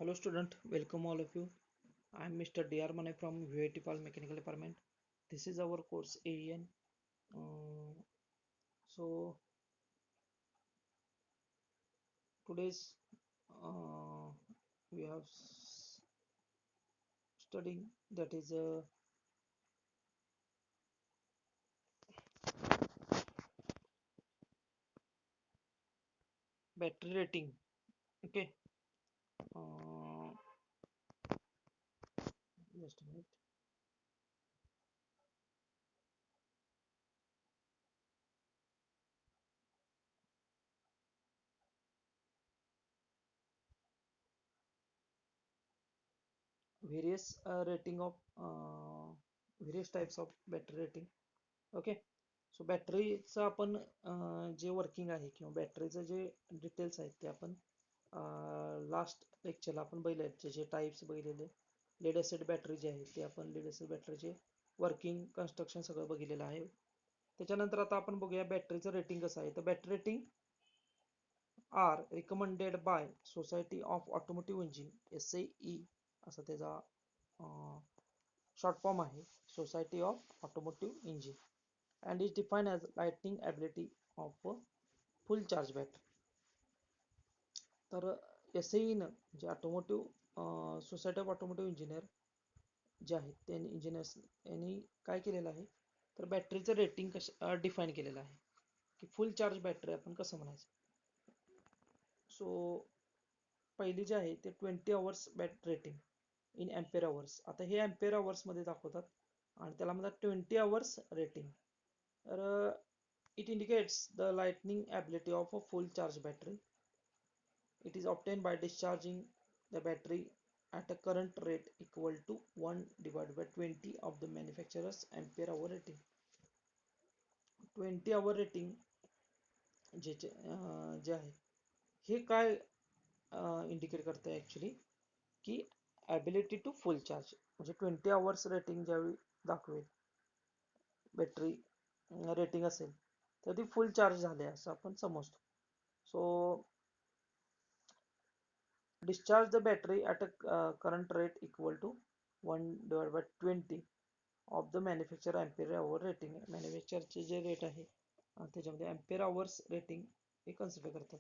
Hello student, welcome all of you. I am Mr. D.R. Mane from VIT Pal Mechanical Department. This is our course AEN. So today's uh, we have studying that is battery rating. Okay, uh, just a minute. Various rating of various types of battery rating. Okay. So बॅटरीचं आपण जे working आहे किंवा बॅटरीचं जे details आहेत ते आपण last लेक्चरला आपण बघितले आहेत. जे टाईप्स बघितलेले लेड ॲसिड बॅटरी जे आहे ते आपण लेड ॲसिड बॅटरीचे वर्किंग कन्स्ट्रक्शन सगळं बघितलेलं आहे. त्याच्यानंतर आता आपण बघूया बॅटरीचं रेटिंग कसं आहे. तर battery rating are recommended by society of automotive engine SAE असं त्याचा शॉर्ट फॉर्म आहे. Society of automotive engine and is defined as lightning ability of a full charge battery. तर SAE न जे automotive society of automotive engineer जे आहेत त्यांनी engineers यांनी काय केलेलं आहे तर बॅटरीचं रेटिंग कसं डिफाईन केलेलं आहे की फुल चार्ज बॅटरी आपण कसं म्हणायचं. सो पहिली जे आहे ते 20 hours battery rating in ampere hours. आता हे एम्पेअर आवर्समध्ये दाखवतात आणि त्याला म्हणतात 20 आवर्स रेटिंग. तर it indicates the lightning ability of a full charge battery. It is obtained by discharging the battery at a current rate equal to 1 divided by 20 of the manufacturer's ampere hour rating. 20 hour rating जे आहे हे काय indicate करते actually की ability to full charge म्हणजे 20 hours rating ज्यावेळी दाखवेल battery rating असेल तर ती फुल चार्ज झाले असं आपण समजतो. So discharge the battery at a current rate equal to 1 divided by 20 of the manufacturer ampere hour rating. मॅन्युफॅक्चरचे जे रेट आहे त्याच्यामध्ये अँपेअर आवर्स रेटिंग हे कन्सिडर करतात.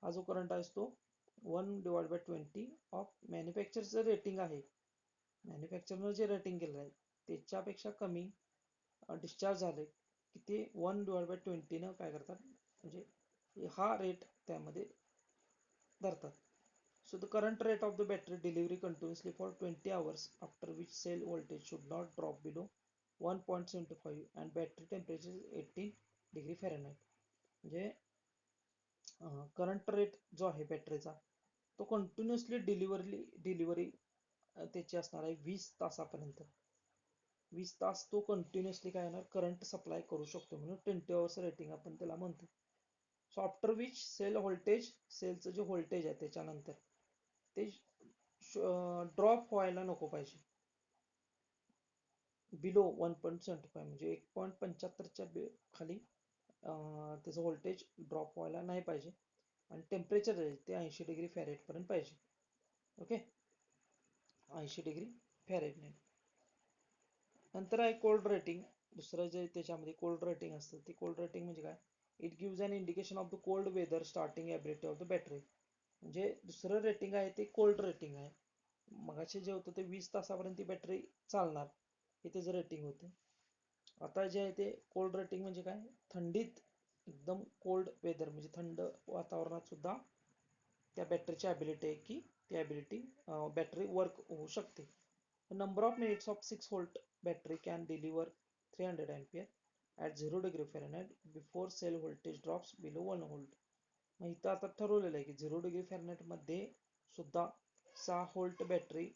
हा जो करंट आहे तो 1 डिवाइड बाय 20 ऑफ मॅन्युफॅक्चरचं रेटिंग आहे. मॅन्युफॅक्चरनं जे रेटिंग केलं आहे त्याच्यापेक्षा कमी डिस्चार्ज झाले की ते 1 डिवाइड बाय 20 काय करतात म्हणजे हा रेट त्यामध्ये धरतात. So the current rate of the battery delivery continuously for 20 hours after which cell voltage should not drop below 1.75 and battery temperature is 18 degree Fahrenheit. म्हणजे करंट रेट जो आहे बॅटरीचा तो कंटिन्युअसली डिलिव्हरी त्याची असणार आहे 20 तासापर्यंत. 20 तास तो कंटिन्युअसली काय येणार करंट सप्लाय करू शकतो म्हणून 20 आवर्स रेटिंग आपण त्याला म्हणतो. So after which cell voltage सेलचं जे व्होल्टेज आहे त्याच्यानंतर ते ड्रॉप व्हायला नको पाहिजे बिलो 1.75 म्हणजे 1.75च्या खाली त्याचं व्होल्टेज ड्रॉप व्हायला नाही पाहिजे आणि टेम्परेचर ते 80 डिग्री फॅरेट पर्यंत पाहिजे. Okay 80 degree Fahrenheit. नंतर आहे कोल्ड रेटिंग. दुसरं जे त्याच्यामध्ये कोल्ड रेटिंग असतं ते कोल्ड रेटिंग म्हणजे काय it gives an indication of the cold weather starting ability of the battery. म्हणजे दुसरं रेटिंग आहे ते कोल्ड रेटिंग आहे. मगाशी जे होतं ते 20 तासापर्यंत ती बॅटरी चालणार हे त्याचं रेटिंग होतं. आता जे आहे ते कोल्ड रेटिंग म्हणजे काय थंडीत एकदम कोल्ड वेदर म्हणजे थंड वातावरणात सुद्धा त्या बॅटरीची ॲबिलिटी आहे की ती ॲबिलिटी बॅटरी वर्क होऊ शकते. Number of minutes of 6 volt battery can deliver 300 ampere at 0 degree Fahrenheit before cell voltage drops below 1 volt. मग इथं आता ठरवलेलं आहे की 0 डिग्री फॅरेनहाइटमध्ये सुद्धा 6 व्होल्ट बॅटरी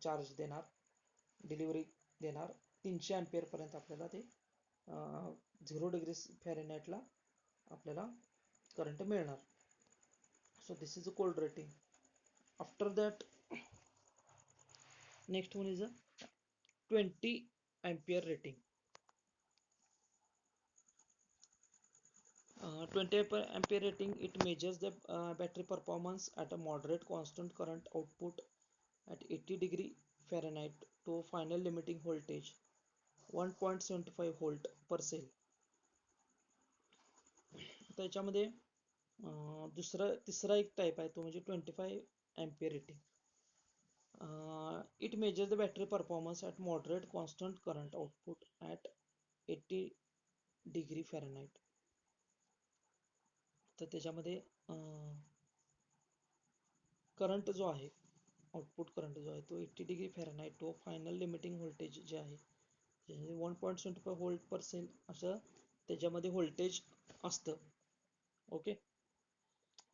चार्ज देणार डिलिव्हरी देणार 300 अँपियरपर्यंत आपल्याला ते 0 डिग्री फॅरेनहाइटला आपल्याला करंट मिळणार. So this is a cold rating. After that next one is a 20 ampere rating. 20 ampere rating, it measures the battery performance at a moderate constant current output at 80 degree Fahrenheit to final limiting voltage 1.75 volt per cell. त्याच्यामध्ये तिसरा एक type आहे तो म्हणजे 25 ampere rating. It measures the battery performance at moderate constant current output at 80 degree Fahrenheit. तर त्याच्यामध्ये current जो आहे, आउटपुट करंट जो आहे तो 80 डिग्री फॅरनहाईट तो फायनल लिमिटिंग व्होल्टेज जे आहे 1.75 व्होल्ट पर सेल असं त्याच्यामध्ये व्होल्टेज असतं. ओके,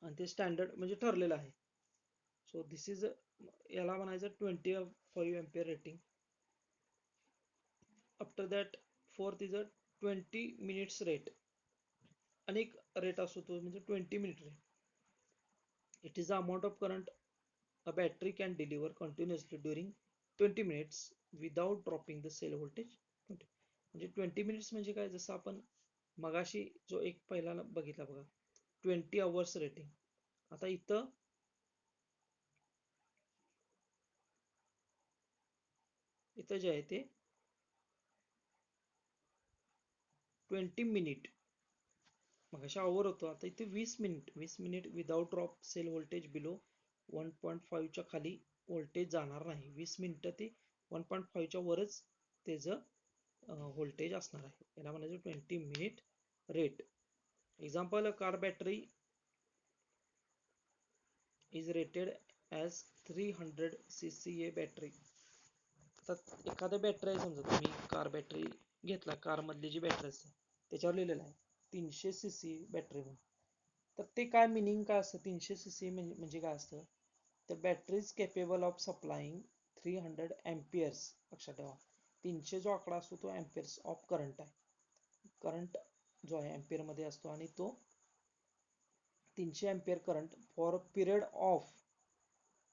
आणि ते स्टँडर्ड म्हणजे ठरलेलं आहे. सो दिस इज याला म्हणायचं 25 ampere rating. After that fourth is a 20 minutes rate. अनेक रेट असतो तो म्हणजे 20 minute rate. It is the amount of current a battery can deliver continuously during 20 minutes without dropping the cell voltage. म्हणजे 20 minutes म्हणजे काय, जसं आपण मगाशी जो एक पहिला बघितला बघा 20 hours रेटिंग. आता इथं जे आहे ते 20 मिनिट, मगाशी आवर होतो, आता इथे 20 minute without drop cell voltage below 1.5 च्या खाली व्होल्टेज जाणार नाही. 20 मिनिटं ते 1.5 च्या वरच त्याचं व्होल्टेज असणार आहे. याला म्हणायचं 20 minute rate. Example, car battery is rated as 300 CCA battery. तर एखाद्या बॅटरी आहे, समजा तुम्ही कार बॅटरी घेतला, कारमधली जी बॅटरी असते त्याच्यावर लिहिलेलं आहे 300 CC बॅटरी म्हणून. तर ते काय मिनिंग काय असतं, 300 CC म्हणजे काय असतं, तर बॅटरी इज केपेबल ऑफ सप्लाईंग 300 अँपियर्स. लक्षात ठेवा, 300 जो आकडा असतो तो अँपियर्स ऑफ करंट आहे. करंट जो आहे अँपियरमध्ये असतो आणि तो 300 ampere current for a period of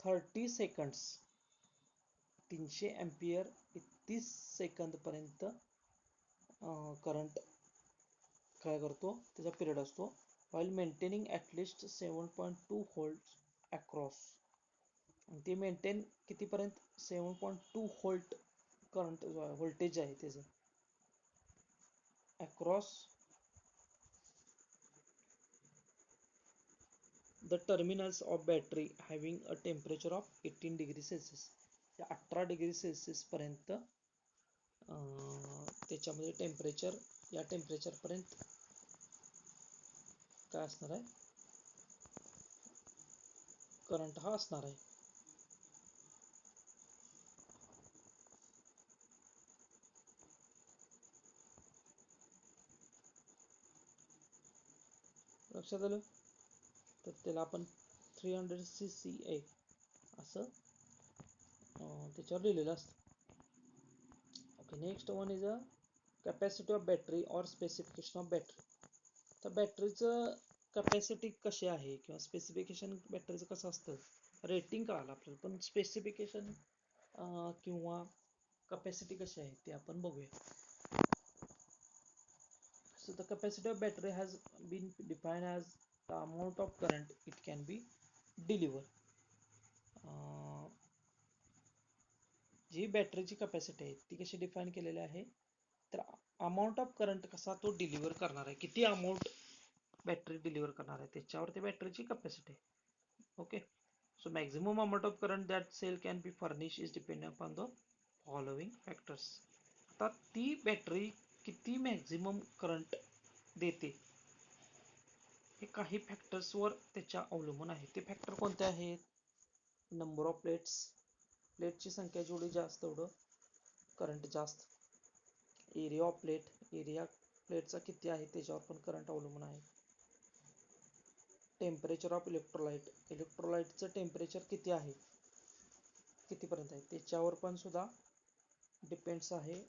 30 seconds. 300 ampere 30 second पर्यंत करंट काय करतो, त्याचा पिरियड असतो. while maintaining at least 7.2 volt across. आणि ते मेंटेन कितीपर्यंत, 7.2 व्होल्ट करंट जो आहे व्होल्टेज आहे त्याचं across the terminals of battery having a temperature of 18 degree Celsius. 18 degree Celsius पर्यंत त्याच्यामध्ये टेम्परेचर, या टेम्परेचर पर्यंत काय असणार आहे, करंट हा असणार आहे. लक्षात आलं, तर त्याला आपण 300 CCA असं त्याच्यावर लिहिलेलं असतं. Okay, next one is a capacity of battery or specification of battery. तर बॅटरीचं कॅपॅसिटी कशी आहे किंवा स्पेसिफिकेशन बॅटरीचं कसं असतं, रेटिंग कळालं आपल्याला, पण स्पेसिफिकेशन किंवा कॅपॅसिटी कशी आहे ते आपण बघूया. So the capacity of battery has been defined as the amount of current it can be deliver. जी बॅटरीची कॅपॅसिटी आहे ती कशी डिफाईन केलेली आहे, तर अमाऊंट ऑफ करंट कसा तो डिलिव्हर करणार आहे, किती अमाऊंट बॅटरी डिलिव्हर करणार आहे त्याच्यावर ते बॅटरीची कॅपॅसिटी आहे. Okay, so maximum amount of current that cell can be furnish is dependent upon the following factors. आता ती बॅटरी किती मॅक्झिमम करंट देते हे काही फॅक्टर्सवर त्याच्या अवलंबून आहे. ते फॅक्टर कोणते आहेत, नंबर ऑफ प्लेट्स, प्लेटची संख्या जेवढी जास्त तेवढं करंट जास्त. एरिया ऑफ प्लेट, एरिया प्लेटचा किती आहे त्याच्यावर पण करंट अवलंबून आहे. टेम्परेचर ऑफ इलेक्ट्रोलाइट, इलेक्ट्रोलाइटचं टेम्परेचर किती आहे, कितीपर्यंत आहे त्याच्यावर पण सुद्धा डिपेंड्स आहे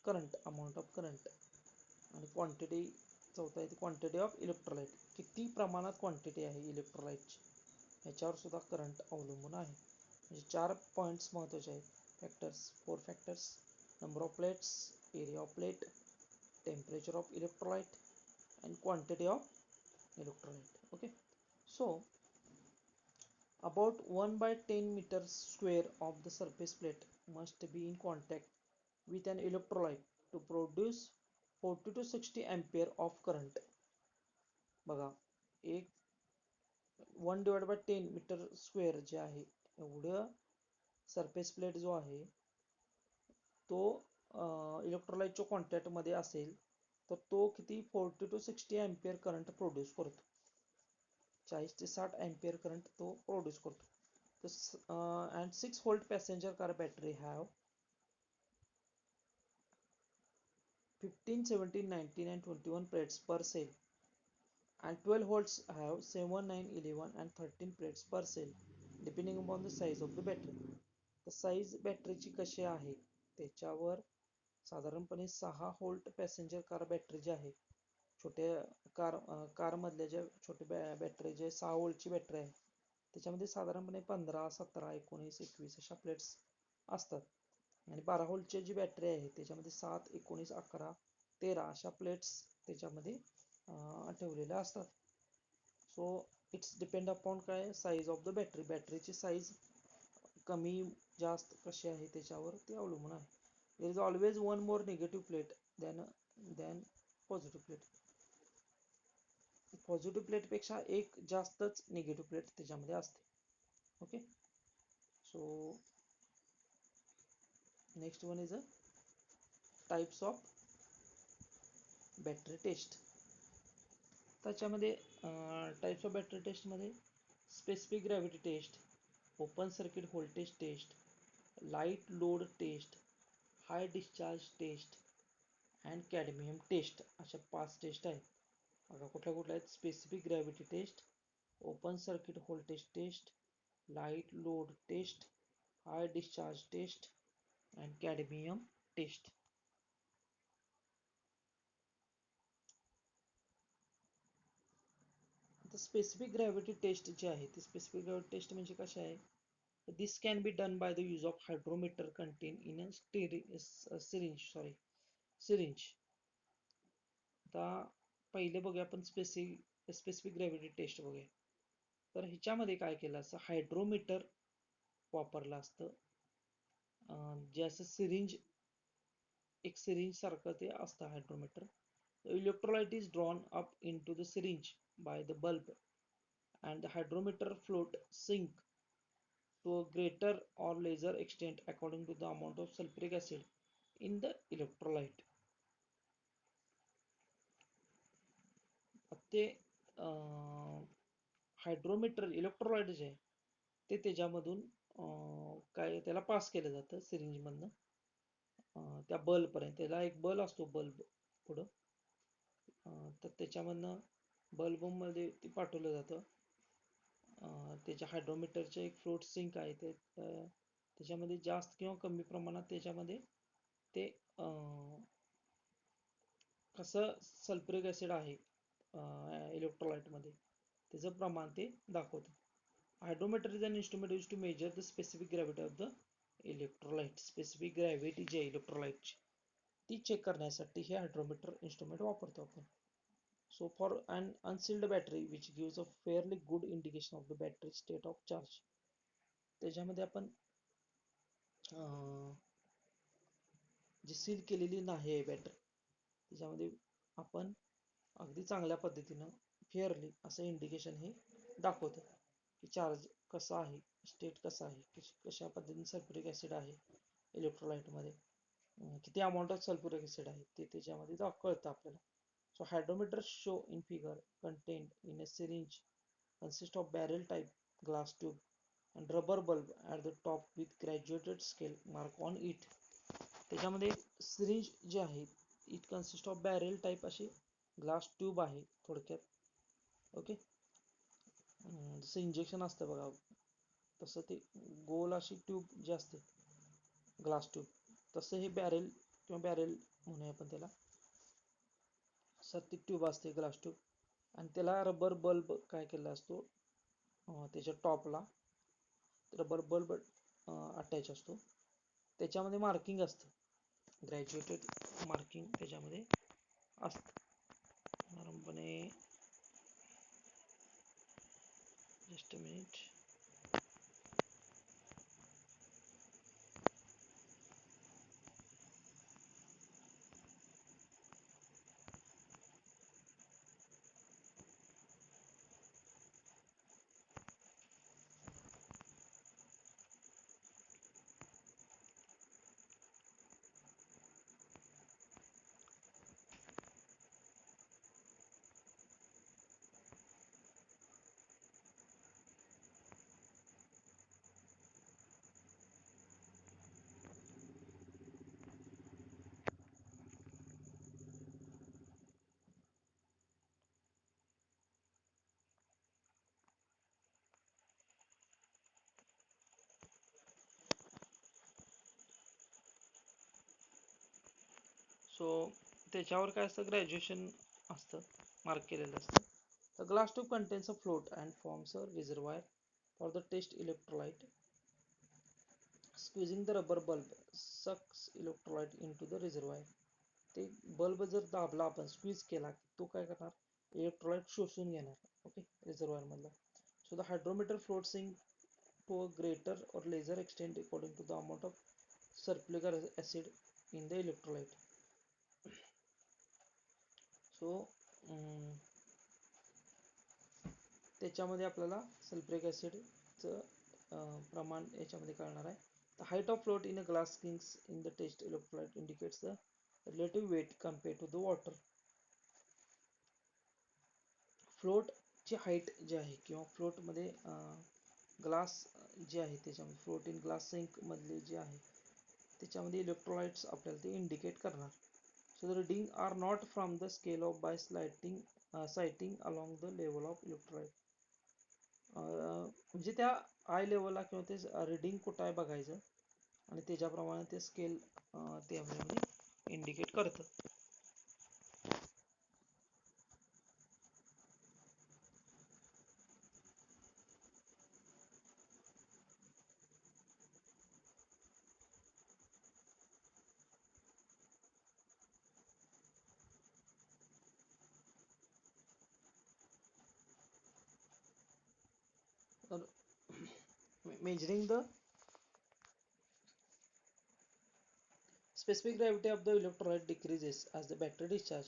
करंट, अमाऊंट ऑफ करंट. आणि क्वांटिटी, चौथा आहे क्वांटिटी ऑफ इलेक्ट्रोलाइट, किती प्रमाणात क्वांटिटी आहे इलेक्ट्रोलाइटची ह्याच्यावर सुद्धा करंट अवलंबून आहे. म्हणजे 4 पॉईंट्स महत्त्वाचे आहेत, factors, 4 factors, number of plates, area of plate, temperature of electrolyte and quantity of electrolyte. Okay, so about 1 by 10 meters square of the surface plate must be in contact with an electrolyte to produce 40 to 60 ampere of current. बघा, एक 1 divide by 10 metre square जे आहे एवढं surface plate जो आहे तो इलेक्ट्रोलाइटच्या कॉन्टॅक्टमध्ये असेल तर तो किती 40 टू 60 अँपिअर करंट प्रोड्यूस करतो. 40 ते 60 अँपिअर करंट तो प्रोड्यूस करतो. And 6 volt passenger car battery have 15, 17, 19 and 21 plates per cell, and 12 volts have 7, 9, 11 and 13 plates per cell depending upon the size of the battery. तर size बॅटरीची कशी आहे त्याच्यावर साधारणपणे 6 volt passenger car battery जी आहे, छोट्या कारमधल्या ज्या छोट्या बॅटरी जे 6 व्होल्टची बॅटरी आहे त्याच्यामध्ये साधारणपणे 15, 17, 19, 21 अशा प्लेट्स असतात. आणि 12 व्होल्टची जी बॅटरी आहे त्याच्यामध्ये 7, 19, 11, 13 अशा प्लेट्स त्याच्यामध्ये ठेवलेल्या असतात. सो इट्स डिपेंड अपॉन काय साईज ऑफ द बॅटरी, बॅटरीची साईज कमी जास्त कशी आहे त्याच्यावर ते अवलंबून आहे. There is always one more negative plate than positive plate. Positive plate पेक्षा एक जास्तच निगेटिव्ह प्लेट त्याच्यामध्ये असते. Okay, so next one is a types of battery test. त्याच्यामध्ये टाइप्स ऑफ बॅटरी टेस्टमध्ये specific gravity test, open circuit voltage test, light load test, high discharge test and cadmium test अशा 5 test आहेत. बघा कुठल्या कुठल्या आहेत. Specific gravity test, open circuit voltage test, light load test, high discharge test and cadmium test. आता specific gravity test जी आहे ती स्पेसिफिक ग्रॅव्हिटी टेस्ट म्हणजे कशी आहे, this can be done by the use of hydrometer contained in a syringe. आता पहिले बघूया आपण स्पेसिफिक ग्रॅव्हिटी टेस्ट बघूया. तर ह्याच्यामध्ये काय केलं असं हायड्रोमीटर वापरलं असतं. जे असं एक सिरिंज सारखं ते असतं hydrometer. Electrolyte is drawn up into the syringe by the bulb and the hydrometer float sink to a greater or lesser extent according to the amount of sulfuric acid in the electrolyte. ते hydrometer electrolyte जे आहे ते त्याच्यामधून काय त्याला pass केलं जातं सिरिंजमधनं त्या बल्बपर्यंत. त्याला एक बल्ब असतो बल्ब पुढं, तर त्याच्यामधनं बल्बमध्ये ते पाठवलं जातं. त्याच्या हायड्रोमीटरचे एक फ्लोट सिंक आहे ते त्याच्यामध्ये जास्त किंवा कमी प्रमाणात त्याच्यामध्ये ते कसं सल्फ्युरिक ॲसिड आहे इलेक्ट्रोलाइटमध्ये त्याचं प्रमाण ते दाखवतं. Hydrometer is an instrument use to measure the specific gravity of the electrolyte. Specific gravity जी आहे इलेक्ट्रोलाइटची ती चेक करण्यासाठी हे हायड्रोमीटर इन्स्ट्रुमेंट वापरतो आपण. So for an unsealed battery which gives a fairly good indication of the battery state of charge, त्याच्यामध्ये आपण जी सील केलेली नाही आहे बॅटरी त्याच्यामध्ये आपण अगदी चांगल्या पद्धतीनं फेअरली असं इंडिकेशन हे दाखवतं की चार्ज कसा आहे, स्टेट कसा आहे, कशा पद्धतीने सल्फ्युरिक ॲसिड आहे इलेक्ट्रोलाइटमध्ये, किती अमाऊंट ऑफ सल्फ्युरिक ॲसिड आहे ते त्याच्यामध्ये कळतं आपल्याला. So hydrometers show in figure contained in a syringe consist of barrel type glass tube and rubber bulb at the top with graduated scale mark on it. त्याच्यामध्ये syringe जे आहे it consist of Barré type अशी glass tube आहे थोडक्यात. Okay, जसं injection असतं बघा तसं ते गोल अशी ट्यूब जी असते ग्लास ट्यूब, तसं हे बॅरेल किंवा बॅरेल म्हणूया आपण त्याला. ती ट्यूब असते ग्लास ट्यूब आणि त्याला रबर बल्ब काय केला असतो त्याच्या टॉपला रबर बल्ब अटॅच असतो. त्याच्यामध्ये मार्किंग असतं, ग्रॅज्युएटेड मार्किंग त्याच्यामध्ये असतं. साधारणपणे Just a minute. सो त्याच्यावर काय असतं, ग्रॅज्युएशन असतं, मार्क केलेलं असतं. The glass tube contains a float and forms a reservoir for the test electrolyte. Squeezing the rubber bulb sucks electrolyte into the reservoir. ते बल्ब जर दाबला, आपण स्क्वीज केला, तो काय करणार, इलेक्ट्रोलाइट शोषून घेणार. ओके, रिझर्वायर मधला. So the hydrometer floats in to a greater or lesser extent according to the amount of sulfuric acid in the electrolyte. सो त्याच्यामध्ये आपल्याला सल्फ्युरिक ॲसिडचं प्रमाण याच्यामध्ये कळणार आहे. The height of float in a glass kings in the test electrolyte indicates the relative weight compare to the water. फ्लोटची हाईट जी आहे किंवा फ्लोटमध्ये ग्लास जे आहे त्याच्यामध्ये फ्लोट इन ग्लास सिंक मधले जे आहे त्याच्यामध्ये इलेक्ट्रोलाइट्स आपल्याला ते इंडिकेट करणार. So the reading are not from the scale of by sighting along the level of electrolyte. म्हणजे त्या आय लेवलला किंवा ते रिडिंग कुठं आहे बघायचं आणि त्याच्याप्रमाणे ते स्केल त्यामध्ये इंडिकेट करतं. Measuring the specific gravity of the electrolyte decreases as the battery discharge.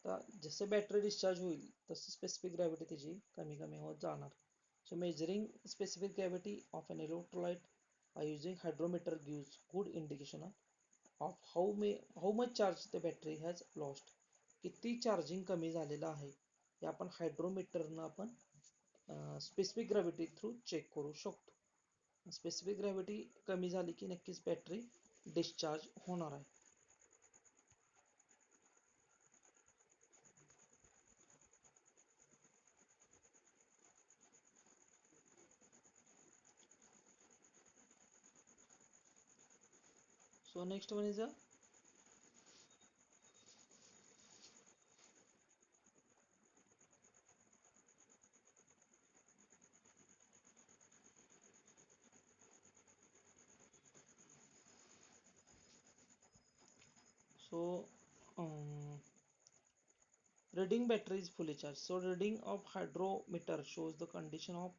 तर जसं बॅटरी डिस्चार्ज होईल तसं स्पेसिफिक ग्रॅव्हिटी त्याची कमी कमी होत जाणार. So measuring specific gravity of an electrolyte by using hydrometer gives good indication of how much charge the battery has lost. किती चार्जिंग कमी झालेलं आहे हे आपण हायड्रोमीटरनं आपण स्पेसिफिक ग्रॅव्हिटी थ्रू चेक करू शकतो. स्पेसिफिक ग्रॅव्हिटी कमी झाली की नक्कीच बॅटरी डिस्चार्ज होणार आहे. So next one is a so um, reading battery is fully charged. So reading of hydrometer shows the condition of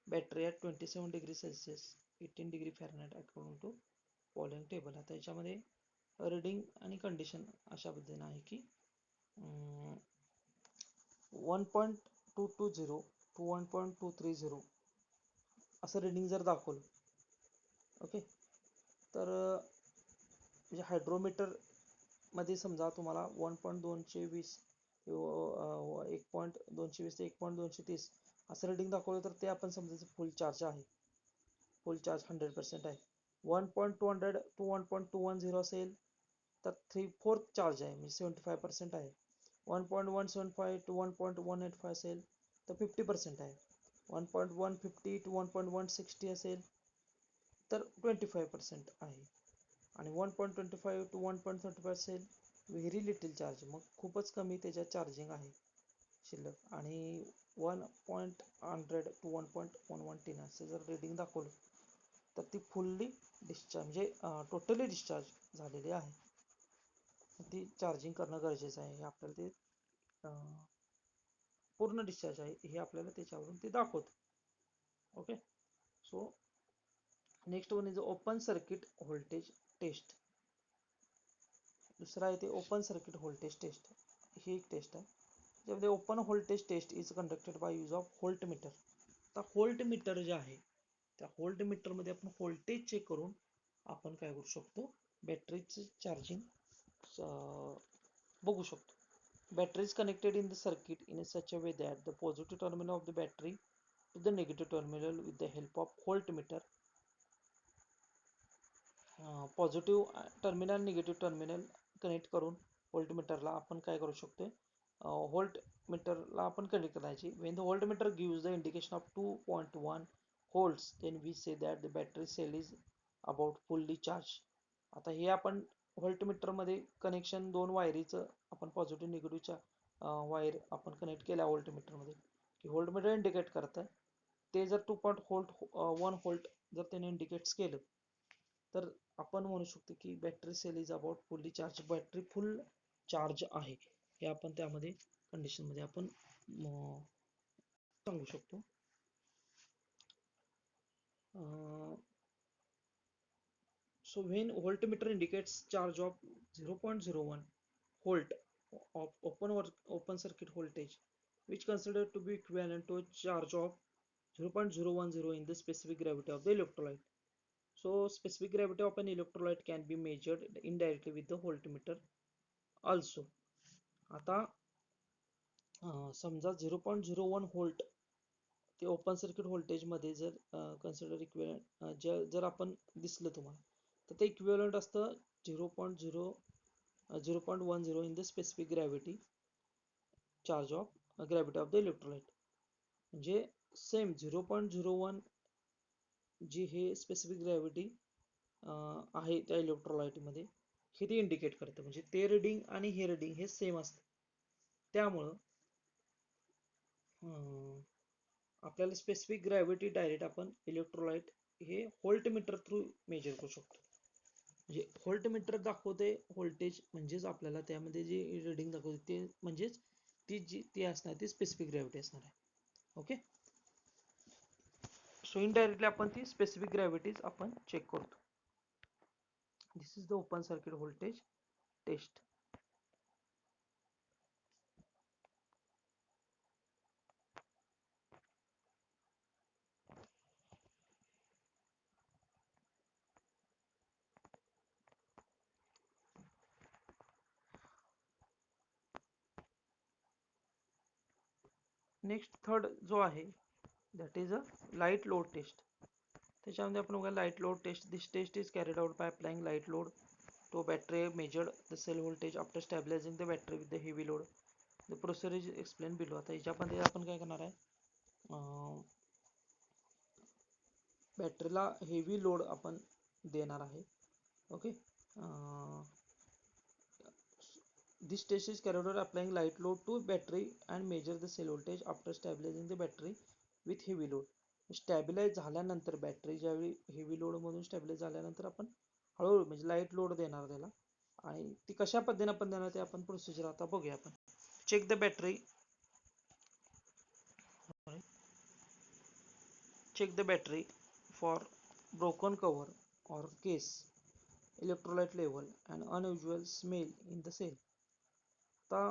battery at 27 degrees Celsius, 18 degree Fahrenheit according to following table. आता याच्यामध्ये reading आणि condition अशा पद्धतीने आहे की 1.220 to 1.230 असं reading जर दाखवलं, ओके, तर म्हणजे हायड्रोमीटर मध्ये समजा तुम्हाला 1.220 1.220 ते 1.230 असं रीडिंग दाखवलं तर ते आपण समजायचं फुल चार्ज आहे, फुल चार्ज 100% आहे. 1.200 टू 1.210 असेल तर 3/4 चार्ज आहे, म्हणजे 75% आहे. 1.175 टू 1.185 असेल तर 50% आहे. 1.150 टू 1.160 असेल तर 25% आहे. आणि 1.25 टू 1.35 असेल व्हेरी लिटिल चार्ज, मग खूपच कमी त्याच्यात चार्जिंग आहे शिल्लक. आणि 1.100 टू 1.110 असं जर रीडिंग दाखवलं तर ती फुल्ली डिस्चार्ज म्हणजे टोटली डिस्चार्ज झालेली आहे. ती चार्जिंग करणं गरजेचं आहे. हे आपल्याला ते पूर्ण डिस्चार्ज आहे हे आपल्याला त्याच्यावरून ते दाखवतं. Okay. So next one is open circuit voltage test. दुसरा आहे ते ओपन सर्किट व्होल्टेज टेस्ट. ही एक टेस्ट आहे ज्यामध्ये open voltage test is conducted by use of volt meter. आता व्होल्ट मीटर जे आहे त्या व्होल्ट मीटर मध्ये आपण व्होल्टेज चेक करून आपण काय करू शकतो, बॅटरीचे चार्जिंग बघू शकतो. Battery is connected in the circuit in such a way that the positive terminal of the battery to the negative terminal with the help of voltmeter. Positive terminal negative terminal connect करून व्होल्टमीटरला आपण काय करू शकतो, व्होल्टमीटरला आपण connect करायची. When the voltmeter gives the indication of 2.1 volts then we say that the battery cell is about fully charge. आता हे आपण व्होल्टमीटरमध्ये कनेक्शन दोन वायरीचं आपण पॉझिटिव्ह निगेटिव्हच्या वायर आपण कनेक्ट केल्या व्होल्टमीटरमध्ये की व्होल्टमीटर इंडिकेट करतं. ते जर 2.1 व्होल्ट जर त्याने इंडिकेट्स केलं तर आपण म्हणू शकतो की battery cell is about fully charge, battery full charge आहे. हे आपण त्यामध्ये कंडिशनमध्ये आपण सांगू शकतो. So when voltmeter indicates charge of 0.01 volt of open circuit voltage, which considered to be equivalent to a charge of 0.010 in the specific gravity of the electrolyte. So specific gravity of an electrolyte can be measured indirectly with the voltmeter also. आता समजा 0.01 volt ते open circuit voltage मध्ये जर consider equivalent जर आपण दिसलं तुम्हाला तर ते इक्विवलेंट असतं 0.10 in the specific gravity charge of gravity of the electrolyte. म्हणजे सेम 0.01 जी हे स्पेसिफिक ग्रॅव्हिटी आहे त्या इलेक्ट्रोलाइटमध्ये हे ते इंडिकेट करतं. म्हणजे ते रिडिंग आणि हे रिडिंग हे सेम असतं. त्यामुळं आपल्याला स्पेसिफिक ग्रॅव्हिटी डायरेक्ट आपण इलेक्ट्रोलाइट हे व्होल्टमीटर थ्रू मेजर करू शकतो. म्हणजे व्होल्टमीटर दाखवते व्होल्टेज म्हणजेच आपल्याला त्यामध्ये जे रिडिंग दाखवते ते म्हणजेच ती असणार ती स्पेसिफिक ग्रॅव्हिटी असणार आहे. ओके. सो इनडायरेक्टली आपण ती स्पेसिफिक ग्रॅव्हिटीज आपण चेक करतो. This is the open circuit voltage test. Next third जो आहे that is a light load test. त्याच्यामध्ये आपण बघा light load test. This test is carried out by applying light load to battery, measured the cell voltage after stabilizing the battery with the heavy load. The procedure is explained below. आता याच्यामध्ये आपण काय करणार आहे, बॅटरीला heavy load आपण देणार आहे. Okay. This test is carried out applying light load to battery and measure the cell voltage after stabilizing the battery with heavy load. स्टॅबिलाइज झाल्यानंतर बॅटरी ज्यावेळी हेवी लोड मधून स्टॅबिलाइज झाल्यानंतर आपण हळूहळू म्हणजे लाईट लोड देणार त्याला. आणि ती कशा पद्धतीने आपण देणार ते आपण प्रोसिजर आता बघूया. आपण check the battery, check the battery for broken cover or case, electrolyte level and unusual smell in the cell. आता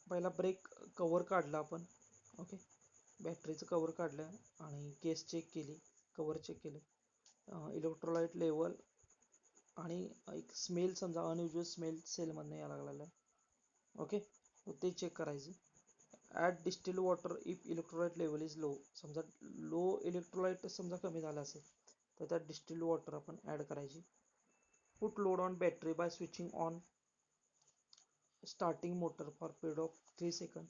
पहिला ब्रेक कव्हर काढला आपण. ओके. बॅटरीचं कव्हर काढलं आणि केस चेक केली, कव्हर चेक केलं, इलेक्ट्रोलाइट लेवल आणि एक स्मेल समजा अनयुजुअल स्मेल सेलमधनं यायला लागलेला आहे. ओके. ते चेक करायचं. Add distilled water if electrolyte level is low. समजा लो इलेक्ट्रोलाइट समजा कमी झाला असेल तर त्यात डिस्टिल्ड वॉटर आपण ॲड करायची. Put load on battery by switching on starting motor for period of 3 second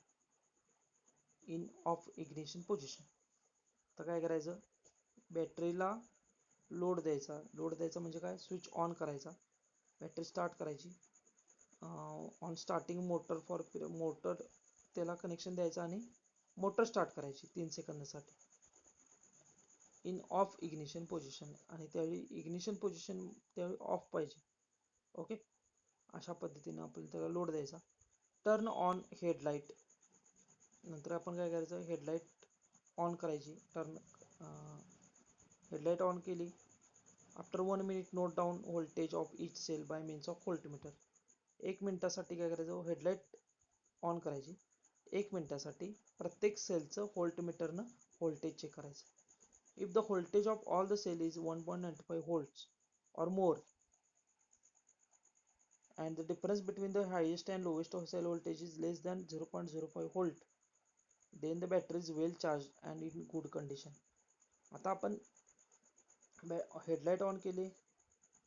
in off ignition position. तर काय करायचं, बॅटरीला लोड द्यायचा. लोड द्यायचा म्हणजे काय, स्विच ऑन करायचा, बॅटरी स्टार्ट करायची, on starting motor for motor त्याला कनेक्शन द्यायचं आणि मोटर स्टार्ट करायची 3 सेकंदासाठी इन ऑफ इग्निशन पोझिशन. आणि त्यावेळी इग्निशन पोझिशन त्यावेळी ऑफ पाहिजे. ओके. अशा पद्धतीने आपण त्याला लोड द्यायचा. Turn on headlight. नंतर आपण काय करायचं, हेडलाईट ऑन करायची. हेडलाईट ऑन केली. After 1 minute note down voltage of each sale bye means of voltmeter. 1 मिनिटासाठी काय करायचं, हेडलाईट ऑन करायची. 1 मिनिटासाठी प्रत्येक सेलचं व्होल्टमीटरनं व्होल्टेज चेक करायचं. If the voltage of all the cell is 1.95 volts or more and the difference between the highest and lowest cell voltage is less than 0.05 volt, then the battery is well charged and in good condition. आता आपण headlight on केली,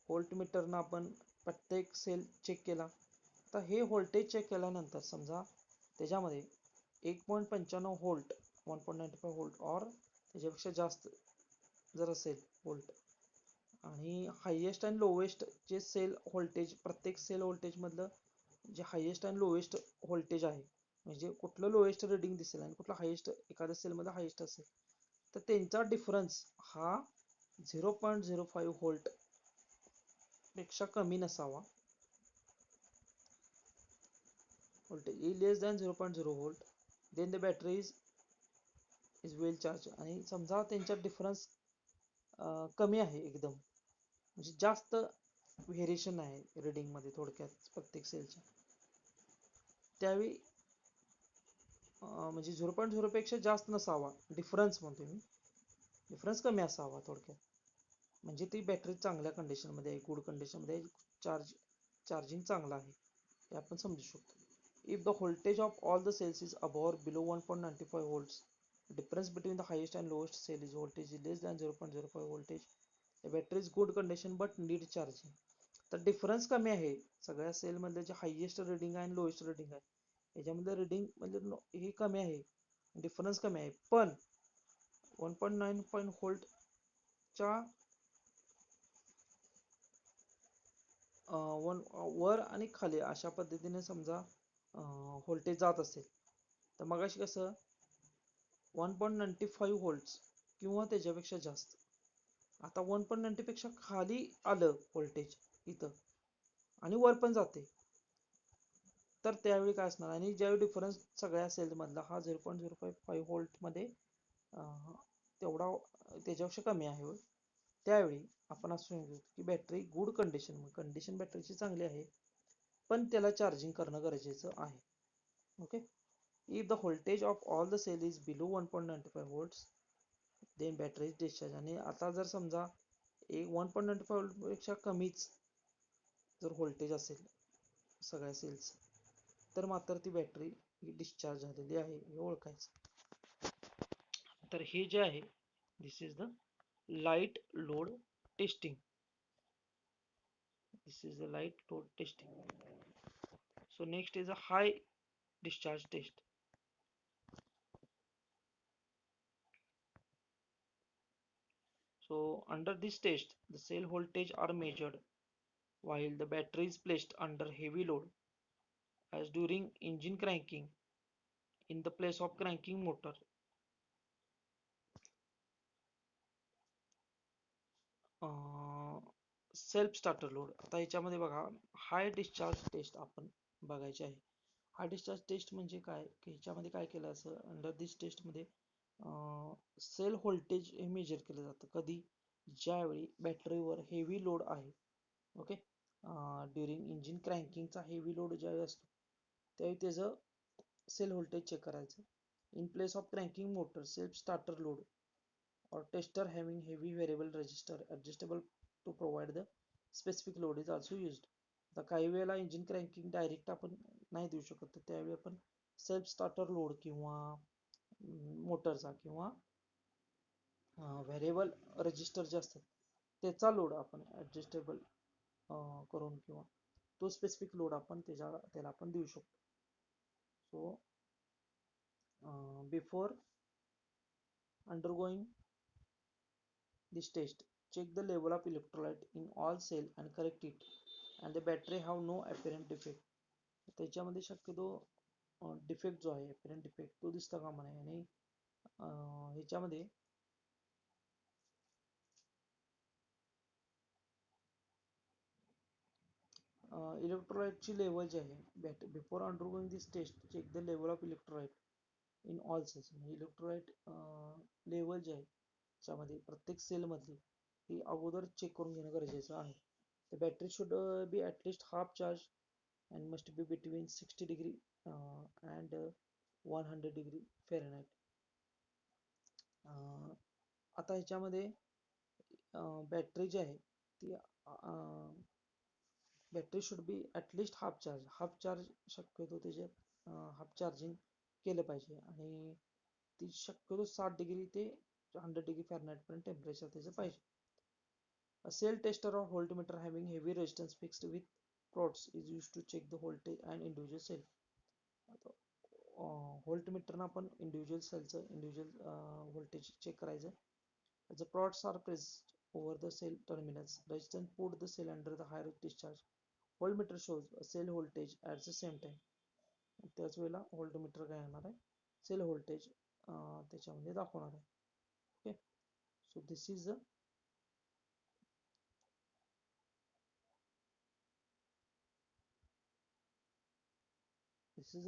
व्होल्टमीटरनं आपण प्रत्येक sale check केला. तर हे voltage check केल्यानंतर समजा त्याच्यामध्ये 1.95 व्होल्ट, 1.95 व्होल्ट और त्याच्यापेक्षा जास्त जर असेल व्होल्ट, आणि हायेस्ट अँड लोवेस्ट जे सेल व्होल्टेज, प्रत्येक सेल व्होल्टेज मधलं जे हायेस्ट अँड लोवेस्ट व्होल्टेज आहे, म्हणजे कुठलं लोवेस्ट रिडिंग दिसेल आणि कुठलं हायेस्ट एखाद्या सेलमध्ये हायेस्ट असेल, तर त्यांचा डिफरन्स हा 0.05 व्होल्ट पेक्षा कमी नसावा. Voltage is less than 0.0 volt, then the battery is well charge. आणि समजा त्यांचा डिफरन्स कमी आहे एकदम, म्हणजे जास्त व्हेरिएशन आहे रिडिंगमध्ये थोडक्यात प्रत्येक सेलच्या, त्यावेळी म्हणजे 0.0 पेक्षा जास्त नसावा डिफरन्स, म्हणतो मी डिफरन्स कमी असावा थोडक्यात, म्हणजे ती बॅटरी चांगल्या कंडिशनमध्ये आहे, गुड कंडिशनमध्ये आहे, चार्जिंग चांगला आहे हे आपण समजू शकतो. If the voltage of all the cells is above or below 1.95 volts, difference between the highest and lowest cell is voltage is less than 0.05 voltage, the battery is good condition but need charging. तर difference कमी आहे सगळ्या सेलमध्ये, जे highest reading आहे आणि lowest reading आहे याच्यामध्ये रिडिंग म्हणजे हे कमी आहे, डिफरन्स कमी आहे, पण 1.95 व्होल्टच्या वर आणि खाली अशा पद्धतीने समजा व्होल्टेज जात असेल, तर मगाशी कसं 1.95 व्होल्ट्स किंवा त्याच्यापेक्षा जास्त, आता 1.90 पेक्षा खाली आलं व्होल्टेज इथं आणि वर पण जाते, तर त्यावेळी काय असणार, आणि ज्यावेळी डिफरन्स सगळ्या सेल मधला हा 0.05 व्होल्ट मध्ये तेवढा त्याच्यापेक्षा कमी आहे, त्यावेळी आपण असं सांगू की बॅटरी गुड कंडिशन बॅटरीची चांगली आहे, पण त्याला चार्जिंग करणं गरजेचं आहे. Okay. If the voltage of all the cell is below 1.95 volts, then battery is discharge. आणि आता जर समजा 1.95 व्होल्ट पेक्षा कमीच जर व्होल्टेज असेल सगळ्या सेल्स, तर मात्र ती बॅटरी ही डिस्चार्ज झालेली आहे हे ओळखायचं. तर हे जे आहे, this is the light load testing. This is the light load testing. So next is a high discharge test. So under this test, the cell voltage are measured while the battery is placed under heavy load, as during engine cranking in the place of cranking motor. Self starter load. आता याच्यामध्ये बघा, हाय discharge taste आपण बघायची आहे. हाय discharge taste म्हणजे काय की ह्याच्यामध्ये काय केलं असं, अंडर दिस टेस्टमध्ये सेल व्होल्टेज हे मेजर केलं जातं कधी, ज्यावेळी बॅटरीवर हेवी लोड आहे. ओके. ड्युरिंग इंजिन क्रँकिंगचा हेवी लोड ज्यावेळी असतो त्यावेळी त्याचं सेल व्होल्टेज चेक करायचं. In place of cranking motor, self starter load or tester having heavy variable resistor adjustable to provide the specific load is also used. आता काही वेळेला engine क्रँकिंग direct आपण नाही देऊ शकत, तर त्यावेळी आपण सेल्फ स्टार्टर लोड किंवा मोटरचा किंवा व्हेरिएबल रजिस्टर जे असतात त्याचा लोड आपण ऍडजस्टेबल करून किंवा तो स्पेसिफिक लोड आपण त्याला आपण देऊ शकतो. So before undergoing this test, check the level of electrolyte in all cell and correct it, and the battery have no apparent defect. त्याच्यामध्ये शक्यतो डिफेक्ट जो आहे, apparent defect तो दिसता कामा नये. आणि ह्याच्यामध्ये इलेक्ट्रोलाइटची लेवल जी आहे, before undergoing this test check the level of electrolyte in all cells. म्हणजे इलेक्ट्रोलाइट लेवल जे आहे त्याच्यामध्ये प्रत्येक सेलमधली ही अगोदर चेक करून घेणं गरजेचं आहे. The battery should be at least half charged and must be between 60 degree and 100 degree Fahrenheit. आता ह्याच्यामध्ये बॅटरी जी आहे ती battery should be at least half charge शक्यतो त्याच्यात हाफ चार्जिंग केलं पाहिजे आणि ती शक्यतो 60 डिग्री ते 100 डिग्री फॅरनहाईटपर्यंत टेम्परेचर त्याचं पाहिजे. A cell tester or voltmeter having heavy resistance fixed with prods is used to check the voltage and individual cell. आता व्होल्टमीटरनं आपण इंडिव्हिज्युअल सेलचं इंडिव्हिज्युअल व्होल्टेज चेक करायचं. The prods are placed over the cell terminals. Resistance put the cell under the higher discharge. Voltmeter shows a cell voltage at the same time. त्याच वेळेला voltmeter काय येणार आहे sale voltage त्याच्यामध्ये दाखवणार आहे. Okay, so this is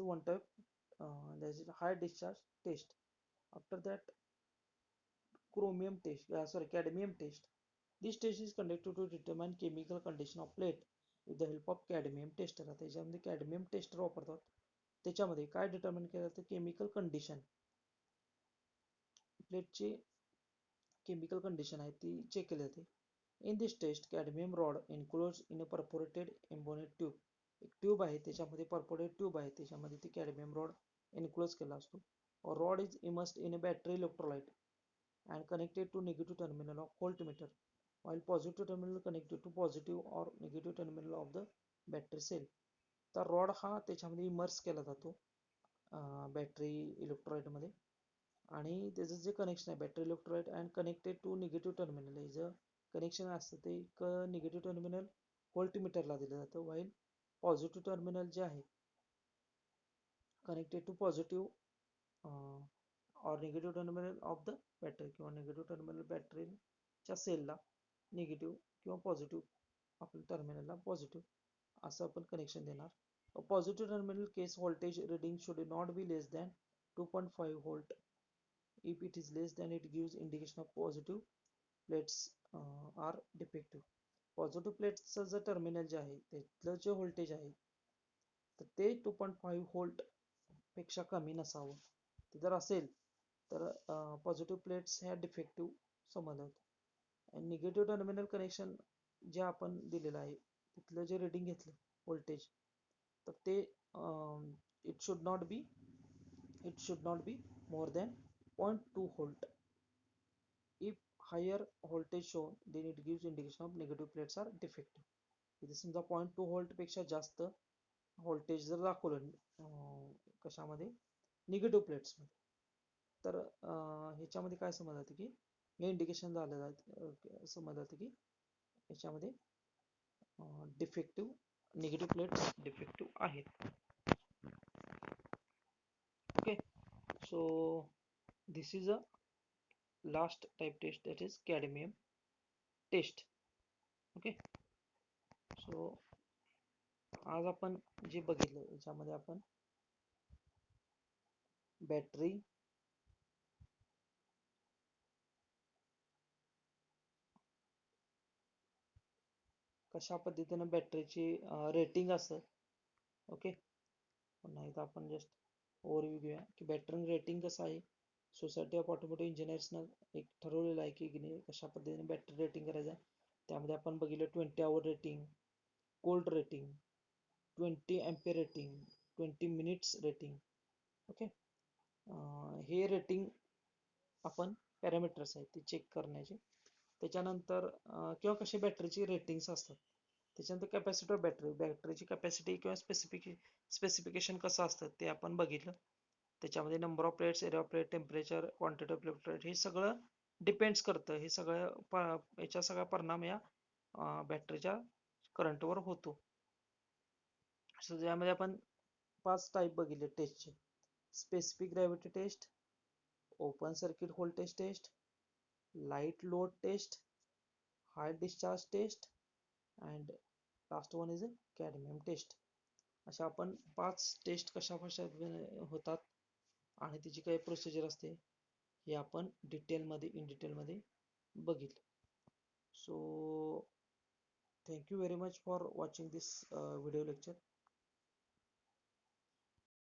one type. There is a high discharge test. After that, cadmium test. This test is conducted to determine chemical condition of plate with the help of cadmium tester. आता याच्यामध्ये cadmium tester वापरतात. त्याच्यामध्ये काय determine केलं जातं chemical condition, प्लेटची chemical condition आहे ती चेक केली जाते. In this test cadmium rod enclose in a perforated ebonite tube. एक ट्यूब आहे त्याच्यामध्ये परफोरेटेड ट्यूब आहे त्याच्यामध्ये ती कॅडमियम रॉड इन्क्लोज केला असतो. Rod is immersed in a battery electrolyte and connected to negative terminal of voltmeter, while positive terminal connected to positive or negative terminal of the battery cell. तर rod हा त्याच्यामध्ये immerse केला जातो battery electrolyte मध्ये आणि त्याचं जे connection आहे battery electrolyte and connected to negative terminal हे जे कनेक्शन असतं ते एक निगेटिव्ह टर्मिनल व्होल्टमीटरला दिलं जातं, वाईल पॉझिटिव्ह टर्मिनल जे आहे कनेक्टेड टू पॉझिटिव्ह और negative terminal of the battery किंवा निगेटिव्ह टर्मिनल बॅटरीच्या सेलला निगेटिव्ह किंवा पॉझिटिव्ह आपल्या टर्मिनलला पॉझिटिव्ह असं आपण कनेक्शन देणार. Positive terminal case voltage reading should not be less than 2.5 volt. If it is less than it gives indication of positive plates are defective. Positive प्लेट्सचं जर terminal जे आहे त्यातलं जे व्होल्टेज आहे तर ते 2.5 व्होल्ट पेक्षा कमी नसावं. ते जर असेल तर पॉझिटिव्ह प्लेट्स ह्या डिफेक्टिव्ह समजतात. आणि निगेटिव्ह टर्मिनल कनेक्शन जे आपण दिलेलं आहे तिथलं जे रिडिंग घेतलं व्होल्टेज तर ते it should not be more than 0.2 volt. If higher voltage shown, then it gives indication of negative plates are defective. इथे समजा 0.2 volt पेक्षा जास्त व्होल्टेज जर दाखवलं कशामध्ये निगेटिव्ह प्लेट्स मध्ये तर ह्याच्यामध्ये काय समज जातं की हे इंडिकेशन झालं समज जातं की ह्याच्यामध्ये डिफेक्टिव्ह निगेटिव्ह प्लेट्स डिफेक्टिव्ह आहेत. Okay, so this is a last type test, that is cadmium test. Okay, so आज आपण जे बघितलं याच्यामध्ये आपण बॅटरी कशा पद्धतीने बॅटरीची रेटिंग असतं. ओके, पुन्हा एकदा आपण जस्ट ओव्हरव्ह्यू घेऊया की बॅटरी रेटिंग कसं आहे. सोसायटी ऑफ ऑटोमोटिव्ह इंजिनियर्सनं एक ठरवलेलं आहे की कशा पद्धतीने बॅटरी रेटिंग करायचं आहे. त्यामध्ये आपण बघितलं 20 hour rating, cold rating, 20 ampere rating, 20 minutes rating. Okay, हे रेटिंग आपण पॅरामीटर्स आहेत ते चेक करण्याचे. त्याच्यानंतर किंवा कशी बॅटरीची रेटिंग्स असतात. त्याच्यानंतर कॅपॅसिटी ऑफ बॅटरीची कॅपॅसिटी किंवा स्पेसिफिकेशन कसं असतं ते आपण बघितलं. त्याच्यामध्ये number of plates, area of plate, temperature, quantity of electrolyte हे सगळं डिपेंड्स करतं. हे सगळं याचा सगळा परिणाम या बॅटरीच्या करंटवर होतो. सो यामध्ये आपण 5 टाईप बघितले टेस्टचे. Specific gravity test, open circuit voltage test, light load test, high discharge test and last one is a cadmium test. अशा आपण 5 टेस्ट कशा होतात आणि त्याची काय प्रोसिजर असते हे आपण इन डिटेलमध्ये बघितलं. So thank you very much for watching this video lecture.